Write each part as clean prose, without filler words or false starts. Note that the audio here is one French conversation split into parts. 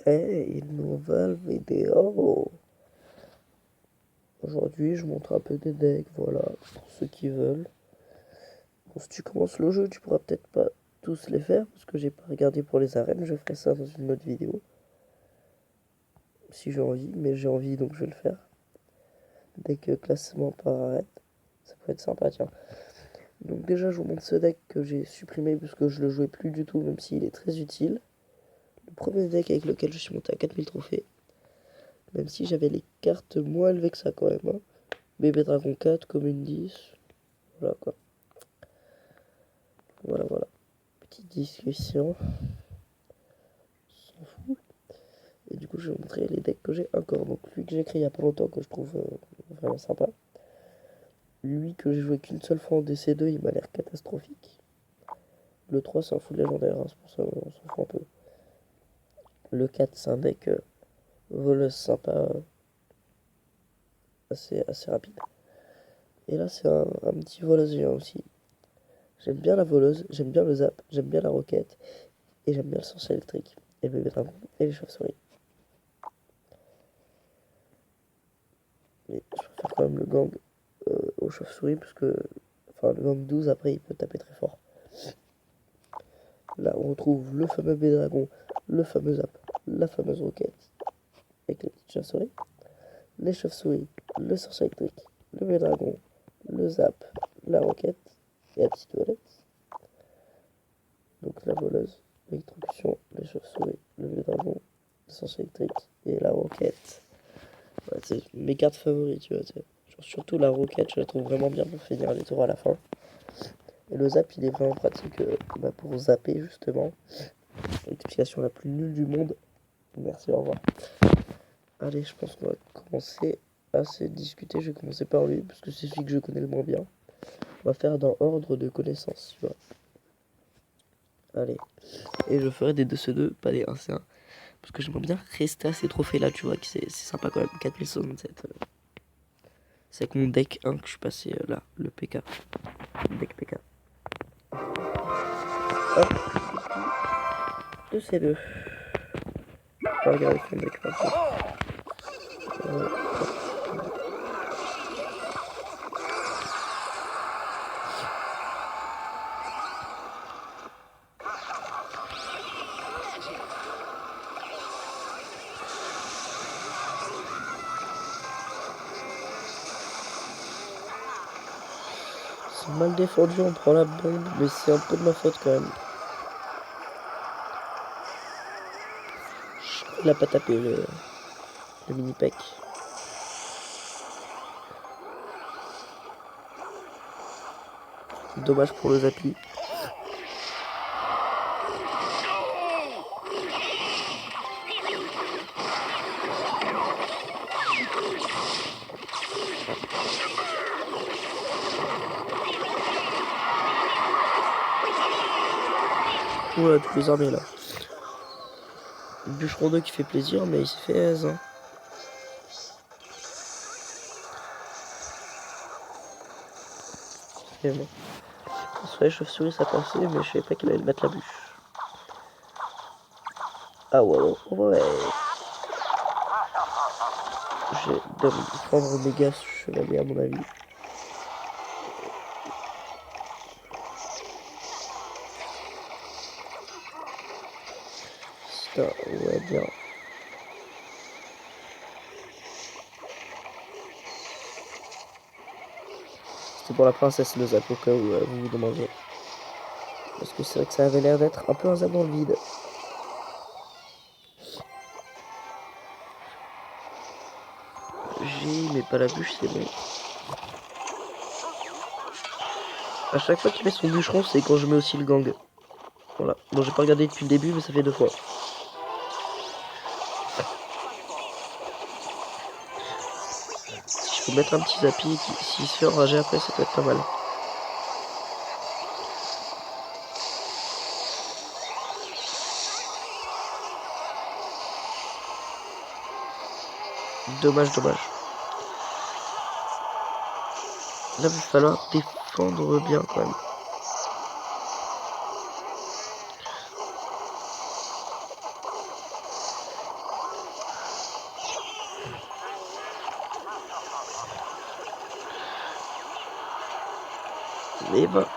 Hey, une nouvelle vidéo. Aujourd'hui, je montre un peu des decks, voilà, pour ceux qui veulent. Bon, si tu commences le jeu, tu pourras peut-être pas tous les faire, parce que j'ai pas regardé pour les arènes, je ferai ça dans une autre vidéo. Si j'ai envie, mais j'ai envie, donc je vais le faire. Deck classement par arène, ça peut être sympa, tiens. Donc déjà, je vous montre ce deck que j'ai supprimé, puisque je le jouais plus du tout, même s'il est très utile. Le premier deck avec lequel je suis monté à 4000 trophées. Même si j'avais les cartes moins élevées que ça quand même. Hein. Bébé Dragon 4, Commune 10. Voilà quoi. Voilà. Petite discussion. On s'en fout. Et du coup, je vais vous montrer les decks que j'ai encore. Donc, lui que j'ai créé il y a pas longtemps, que je trouve vraiment sympa. Lui que j'ai joué qu'une seule fois en DC2, il m'a l'air catastrophique. Le 3, c'est un full légendaire, hein, c'est pour ça qu'on s'en fout un peu. Le 4, c'est un deck voleuse sympa, assez rapide. Et là, c'est un petit voleuse géant aussi. J'aime bien la voleuse, j'aime bien le zap, j'aime bien la roquette, et j'aime bien le sorcier électrique, et le bébé dragon, et les chauves-souris. Mais je préfère quand même le gang aux chauves-souris, parce que, enfin, le gang 12, après, il peut taper très fort. Là, on retrouve le fameux bébé dragon, le fameux zap, la fameuse roquette, avec les petites chauves-souris, les chauves-souris, le sorcier électrique, le bébé dragon, le zap, la roquette, et la petite volette. Donc la voleuse, l'électrocution, les chauves-souris, le bébé dragon, le sorcier électrique, et la roquette. Ouais, c'est mes cartes favoris, tu vois. Surtout la roquette, je la trouve vraiment bien pour finir les tours à la fin. Et le zap, il est vraiment pratique pour zapper, justement. L'explication la plus nulle du monde. Merci, au revoir. Allez, je pense qu'on va commencer à se discuter. Je vais commencer par lui, parce que c'est celui que je connais le moins bien. On va faire dans ordre de connaissance, tu vois. Allez. Et je ferai des 2C2, pas des 1C1. Parce que j'aimerais bien rester à ces trophées-là, tu vois, que c'est sympa quand même. 4067. C'est avec mon deck 1 que je suis passé là, le PK. Le deck PK. Hop. 2C2. On va regarder son deck par contre. C'est mal défendu, on prend la bombe, mais c'est un peu de ma faute quand même. Il a pas tapé le mini-pack. Dommage pour le Zapi. Oula, toutes les armées là. Le bûcheron 2 qui fait plaisir, mais il s'est fait aise. Hein. Et bon. Sur les chauves-souris ça passait, mais je savais pas qu'il allait mettre la bûche. Ah ouais. Je vais prendre méga chevalier à mon avis. Putain, ouais, bien. C'était pour la princesse le zap au cas où vous vous demandez. Parce que c'est vrai que ça avait l'air d'être un peu un zap dans le vide. J'ai, mais pas la bûche, c'est bon. À chaque fois qu'il met son bûcheron, c'est quand je mets aussi le gang. Voilà. Bon, j'ai pas regardé depuis le début, mais ça fait 2 fois. Si je peux mettre un petit zappy, s'il se fait enrager après, ça peut être pas mal. Dommage. Là, il va falloir défendre bien quand même. Et bah,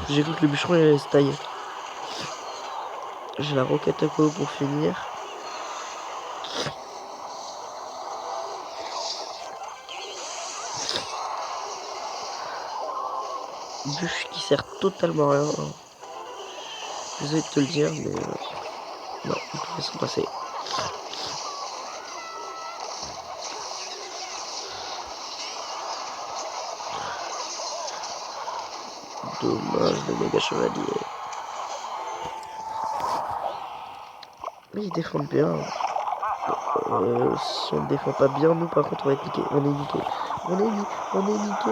j'ai cru que le bûcheron il allait se tailler. J'ai la roquette à KO pour finir. Bûche qui sert totalement à rien. Désolé de te le dire, mais non, il pouvait s'en passer. Dommage, le méga chevalier. Mais ils défendent bien. Si on ne défend pas bien, nous par contre on va être niqué. On est niqué. On est niqué.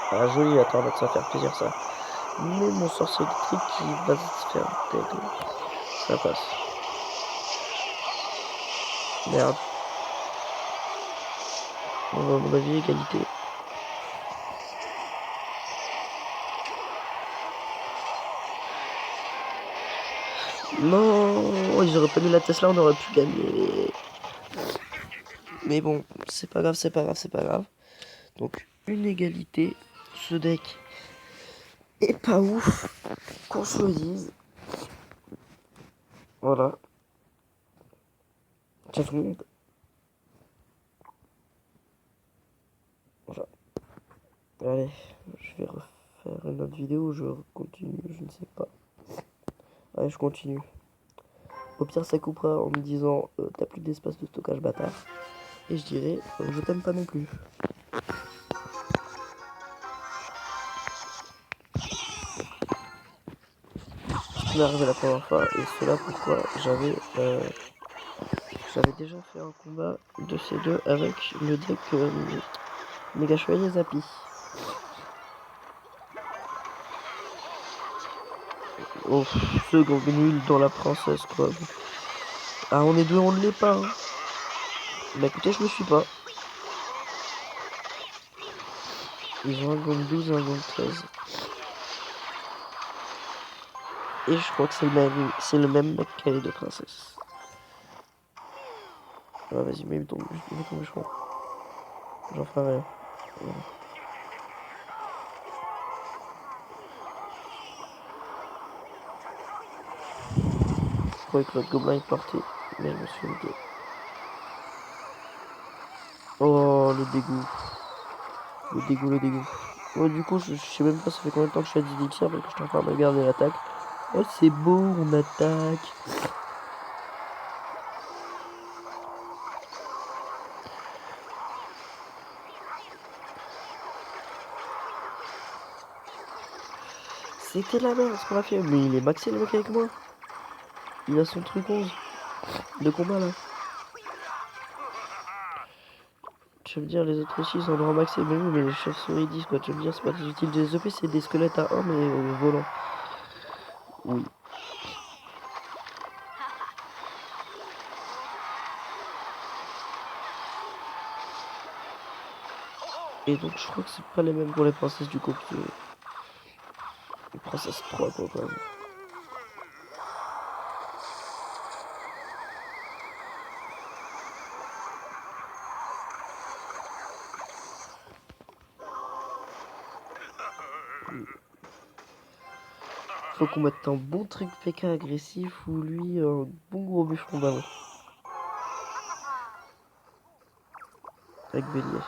Ah joli, attends, ça va faire plaisir ça. Mais mon sorcier électrique qui va se faire tête. Ça passe. Merde. On va à mon avis égalité. Non, ils auraient pas mis la Tesla, on aurait pu gagner. Mais bon, c'est pas grave, c'est pas grave, c'est pas grave. Donc, une égalité. Ce deck est pas ouf, qu'on se le dise. Voilà. Tiens tout le monde. Voilà. Allez, je vais refaire une autre vidéo, je continue, je ne sais pas. Allez, je continue. Au pire, ça coupera en me disant t'as plus d'espace de stockage, bâtard. Et je dirais je t'aime pas non plus. Ce qui m'est arrivé la première fois, et c'est là pourquoi j'avais déjà fait un combat de ces deux avec le deck Méga Chevalier Zappy. Oh, second nul dans la princesse quoi. Ah, on est deux, on ne l'est pas. Hein. Bah écoutez, je me suis pas. Ils ont un gong 12 et un gong 13. Et je crois que c'est le même mec qui a les deux princesses. Ah, vas-y, mets ton bûcheron. J'en ferai rien. Voilà. Je croyais que l'autre gobelin est porté, mais je me suis loupé. Oh, le dégoût. Le dégoût, le dégoût. Ouais, du coup, je sais même pas ça fait combien de temps que je suis à 10 élixirs parce que je suis en train de regarder l'attaque. Oh, c'est beau, on attaque. C'était la merde ce qu'on a fait. Mais il est maxé le mec avec moi. Il a son truc 11 de combat là. Tu vas me dire, les autres aussi ils en ont un maxé. Mais oui, mais les chauves-souris 10 quoi. Tu vas me dire, c'est pas des utiles des OP, c'est des squelettes à 1 mais volants. Oui. Et donc je crois que c'est pas les mêmes pour les princesses du coup. Les princesses 3 quoi quand même. Faut qu'on mette un bon truc PK agressif ou lui un bon gros bûcheron ballon. Avec bélier.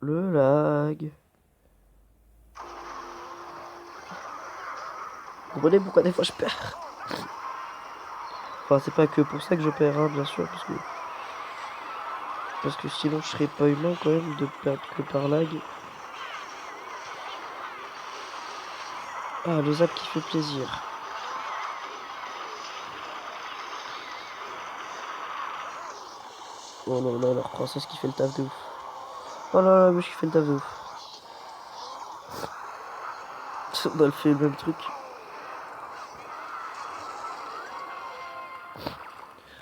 Le lag. Vous comprenez pourquoi des fois je perds? Enfin, c'est pas que pour ça que je perds, hein, bien sûr, parce que sinon je serais pas humain quand même de perdre que par lag. Ah, le zap qui fait plaisir. Oh non, non, leur princesse qui fait le taf de ouf. Oh là là, mais qui fait le taf de ouf. On a fait le même truc.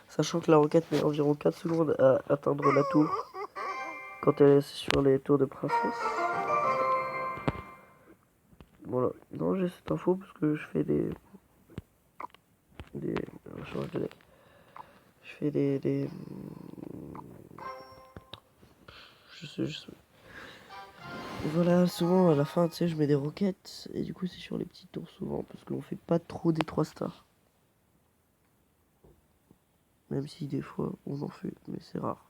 Sachant que la roquette met environ 4 secondes à atteindre la tour quand elle est sur les tours de princesse. Voilà. Non, j'ai cette info parce que je fais des... Je change de deck. Je fais des Et voilà, souvent à la fin, tu sais, je mets des roquettes. Et du coup, c'est sur les petits tours souvent. Parce qu'on fait pas trop des 3 stars. Même si des fois, on en fait. Mais c'est rare.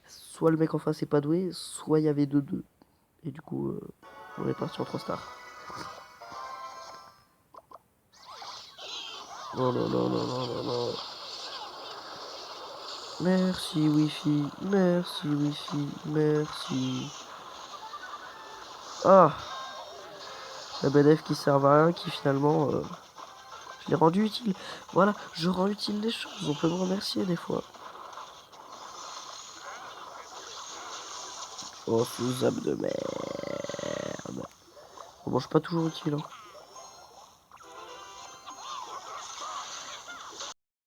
Soit le mec en face est pas doué, soit il y avait 2-2. Et du coup, on est parti en 3 stars. Non, non, non, non, non, non, non. Merci Wi-Fi, merci Wi-Fi, merci. Ah, la BDF qui sert à rien, qui finalement, je l'ai rendu utile. Voilà, je rends utile des choses, on peut me remercier des fois. Oh, sous-âme de merde. On mange pas toujours utile, hein.